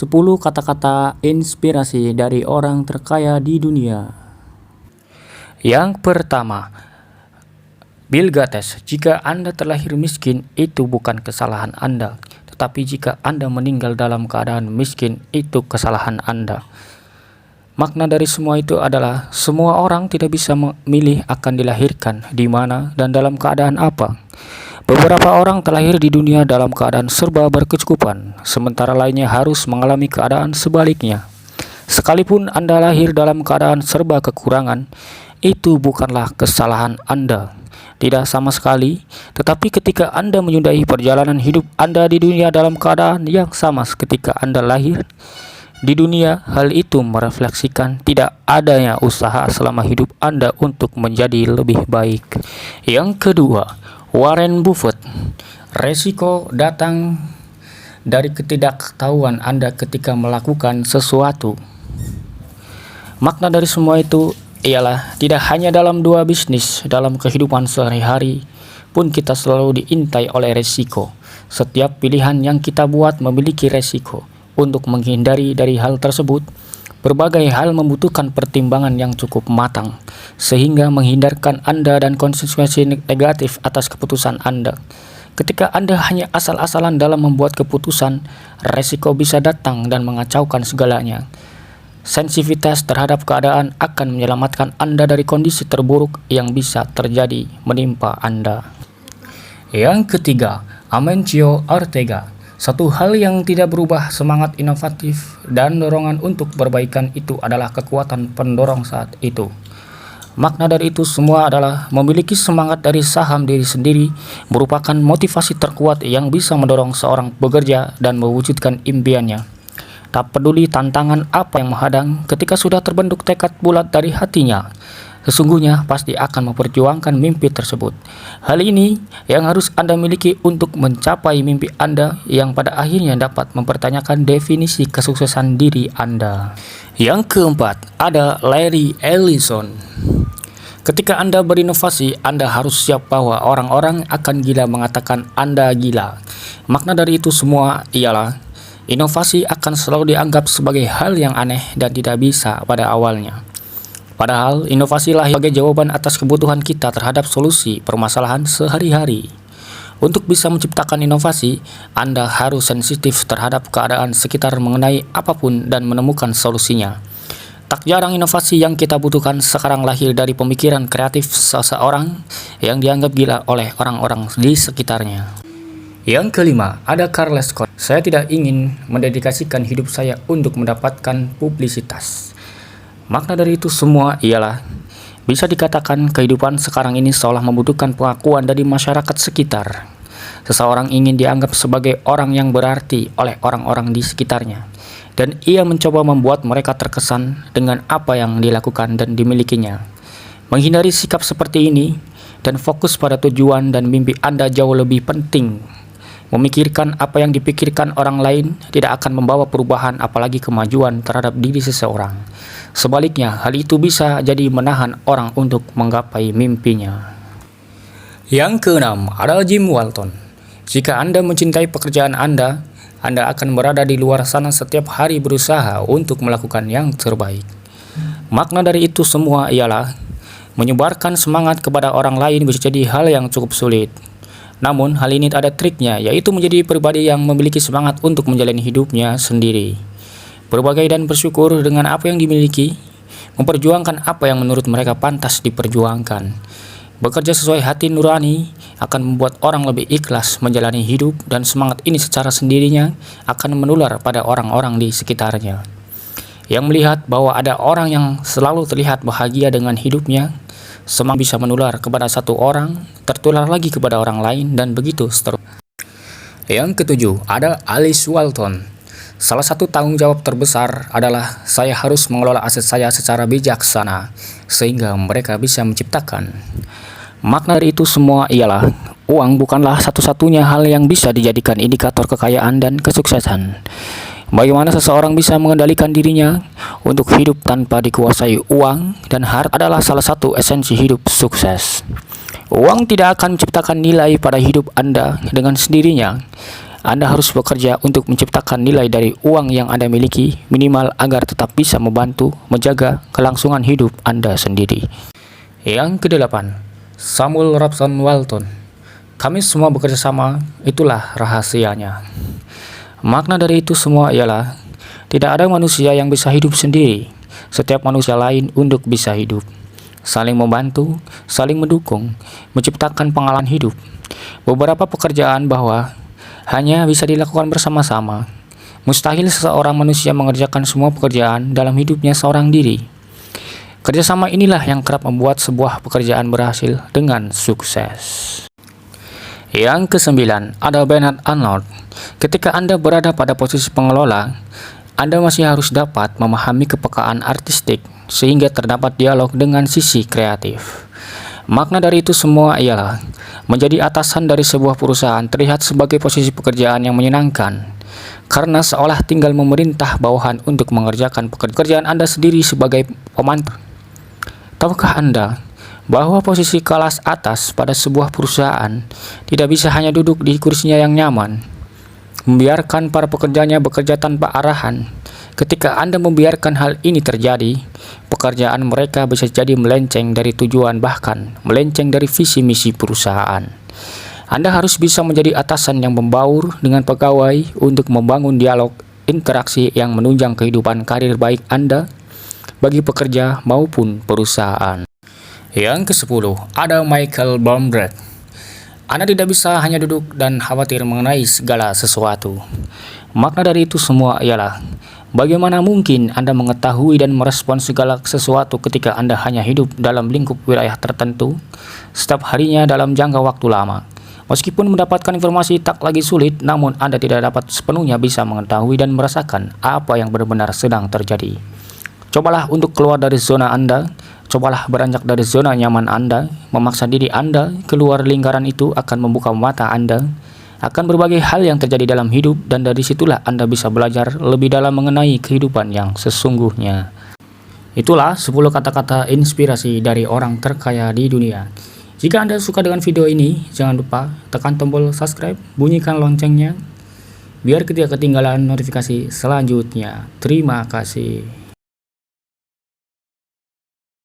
10 kata-kata inspirasi dari orang terkaya di dunia. Yang pertama, Bill Gates. Jika Anda terlahir miskin, itu bukan kesalahan Anda. Tetapi jika Anda meninggal dalam keadaan miskin, itu kesalahan Anda. Makna dari semua itu adalah semua orang tidak bisa memilih akan dilahirkan di mana dan dalam keadaan apa. Beberapa orang terlahir di dunia dalam keadaan serba berkecukupan, sementara lainnya harus mengalami keadaan sebaliknya. Sekalipun Anda lahir dalam keadaan serba kekurangan, itu bukanlah kesalahan Anda. Tidak sama sekali, tetapi ketika Anda menyudahi perjalanan hidup Anda di dunia dalam keadaan yang sama ketika Anda lahir di dunia, hal itu merefleksikan tidak adanya usaha selama hidup Anda untuk menjadi lebih baik. Yang kedua, Warren Buffett. Resiko datang dari ketidaktahuan Anda ketika melakukan sesuatu. Makna dari semua itu ialah tidak hanya dalam dua bisnis, dalam kehidupan sehari-hari pun kita selalu diintai oleh resiko. Setiap pilihan yang kita buat memiliki resiko. Untuk menghindari dari hal tersebut, berbagai hal membutuhkan pertimbangan yang cukup matang, sehingga menghindarkan Anda dan konsekuensi negatif atas keputusan Anda. Ketika Anda hanya asal-asalan dalam membuat keputusan, resiko bisa datang dan mengacaukan segalanya. Sensitivitas terhadap keadaan akan menyelamatkan Anda dari kondisi terburuk yang bisa terjadi menimpa Anda. Yang ketiga, Amancio Ortega. Satu hal yang tidak berubah, semangat inovatif dan dorongan untuk perbaikan itu adalah kekuatan pendorong saat itu. Makna dari itu semua adalah memiliki semangat dari saham diri sendiri merupakan motivasi terkuat yang bisa mendorong seorang bekerja dan mewujudkan impiannya. Tak peduli tantangan apa yang menghadang, ketika sudah terbentuk tekad bulat dari hatinya, sesungguhnya pasti akan memperjuangkan mimpi tersebut. Hal ini yang harus Anda miliki untuk mencapai mimpi Anda yang pada akhirnya dapat mempertanyakan definisi kesuksesan diri Anda. Yang keempat, ada Larry Ellison. Ketika Anda berinovasi, Anda harus siap bahwa orang-orang akan gila mengatakan Anda gila. Makna dari itu semua ialah inovasi akan selalu dianggap sebagai hal yang aneh dan tidak bisa pada awalnya. Padahal inovasi lahir sebagai jawaban atas kebutuhan kita terhadap solusi permasalahan sehari-hari. Untuk bisa menciptakan inovasi, Anda harus sensitif terhadap keadaan sekitar mengenai apapun dan menemukan solusinya. Tak jarang inovasi yang kita butuhkan sekarang lahir dari pemikiran kreatif seseorang yang dianggap gila oleh orang-orang di sekitarnya. Yang kelima, ada Carlos Ghosn. Saya tidak ingin mendedikasikan hidup saya untuk mendapatkan publisitas. Makna dari itu semua ialah bisa dikatakan kehidupan sekarang ini seolah membutuhkan pengakuan dari masyarakat sekitar. Seseorang ingin dianggap sebagai orang yang berarti oleh orang-orang di sekitarnya, dan ia mencoba membuat mereka terkesan dengan apa yang dilakukan dan dimilikinya. Menghindari sikap seperti ini dan fokus pada tujuan dan mimpi Anda jauh lebih penting. Memikirkan apa yang dipikirkan orang lain tidak akan membawa perubahan apalagi kemajuan terhadap diri seseorang. Sebaliknya, hal itu bisa jadi menahan orang untuk menggapai mimpinya. Yang keenam, ada Jim Walton. Jika Anda mencintai pekerjaan Anda akan berada di luar sana setiap hari berusaha untuk melakukan yang terbaik. Makna dari itu semua ialah menyebarkan semangat kepada orang lain bisa jadi hal yang cukup sulit. Namun hal ini ada triknya, yaitu menjadi pribadi yang memiliki semangat untuk menjalani hidupnya sendiri. Berbagai dan bersyukur dengan apa yang dimiliki, memperjuangkan apa yang menurut mereka pantas diperjuangkan. Bekerja sesuai hati nurani akan membuat orang lebih ikhlas menjalani hidup, dan semangat ini secara sendirinya akan menular pada orang-orang di sekitarnya. Yang melihat bahwa ada orang yang selalu terlihat bahagia dengan hidupnya, semangat bisa menular kepada satu orang, tertular lagi kepada orang lain, dan begitu seterusnya. Yang ketujuh, ada Alice Walton. Salah satu tanggung jawab terbesar adalah saya harus mengelola aset saya secara bijaksana, sehingga mereka bisa menciptakan. Makna dari itu semua ialah uang bukanlah satu-satunya hal yang bisa dijadikan indikator kekayaan dan kesuksesan. Bagaimana seseorang bisa mengendalikan dirinya untuk hidup tanpa dikuasai uang dan harta adalah salah satu esensi hidup sukses. Uang tidak akan menciptakan nilai pada hidup Anda dengan sendirinya. Anda harus bekerja untuk menciptakan nilai dari uang yang Anda miliki minimal agar tetap bisa membantu menjaga kelangsungan hidup Anda sendiri. Yang kedelapan, Samuel Robson Walton. Kami semua bekerja sama, itulah rahasianya. Makna dari itu semua ialah tidak ada manusia yang bisa hidup sendiri. Setiap manusia lain untuk bisa hidup. Saling membantu, saling mendukung, menciptakan pengalaman hidup. Beberapa pekerjaan bahwa hanya bisa dilakukan bersama-sama. Mustahil seseorang manusia mengerjakan semua pekerjaan dalam hidupnya seorang diri. Kerjasama inilah yang kerap membuat sebuah pekerjaan berhasil dengan sukses. Yang kesembilan, ada Bernard Arnault. Ketika Anda berada pada posisi pengelola, Anda masih harus dapat memahami kepekaan artistik sehingga terdapat dialog dengan sisi kreatif. Makna dari itu semua ialah menjadi atasan dari sebuah perusahaan terlihat sebagai posisi pekerjaan yang menyenangkan, karena seolah tinggal memerintah bawahan untuk mengerjakan pekerjaan Anda sendiri sebagai pemantau. Tahukah Anda bahwa posisi kelas atas pada sebuah perusahaan tidak bisa hanya duduk di kursinya yang nyaman, membiarkan para pekerjanya bekerja tanpa arahan. Ketika Anda membiarkan hal ini terjadi, pekerjaan mereka bisa jadi melenceng dari tujuan, bahkan melenceng dari visi misi perusahaan. Anda harus bisa menjadi atasan yang membaur dengan pegawai untuk membangun dialog interaksi yang menunjang kehidupan karir baik Anda bagi pekerja maupun perusahaan. Yang ke-10, ada Michael Bloomberg. Anda tidak bisa hanya duduk dan khawatir mengenai segala sesuatu. Makna dari itu semua ialah bagaimana mungkin Anda mengetahui dan merespon segala sesuatu ketika Anda hanya hidup dalam lingkup wilayah tertentu setiap harinya dalam jangka waktu lama. Meskipun mendapatkan informasi tak lagi sulit, namun Anda tidak dapat sepenuhnya bisa mengetahui dan merasakan apa yang benar-benar sedang terjadi. Cobalah untuk keluar dari zona Anda. Cobalah beranjak dari zona nyaman Anda. Memaksa diri Anda keluar lingkaran itu akan membuka mata Anda akan berbagai hal yang terjadi dalam hidup, dan dari situlah Anda bisa belajar lebih dalam mengenai kehidupan yang sesungguhnya. Itulah 10 kata-kata inspirasi dari orang terkaya di dunia. Jika Anda suka dengan video ini, jangan lupa tekan tombol subscribe, bunyikan loncengnya biar tidak ketinggalan notifikasi selanjutnya. Terima kasih.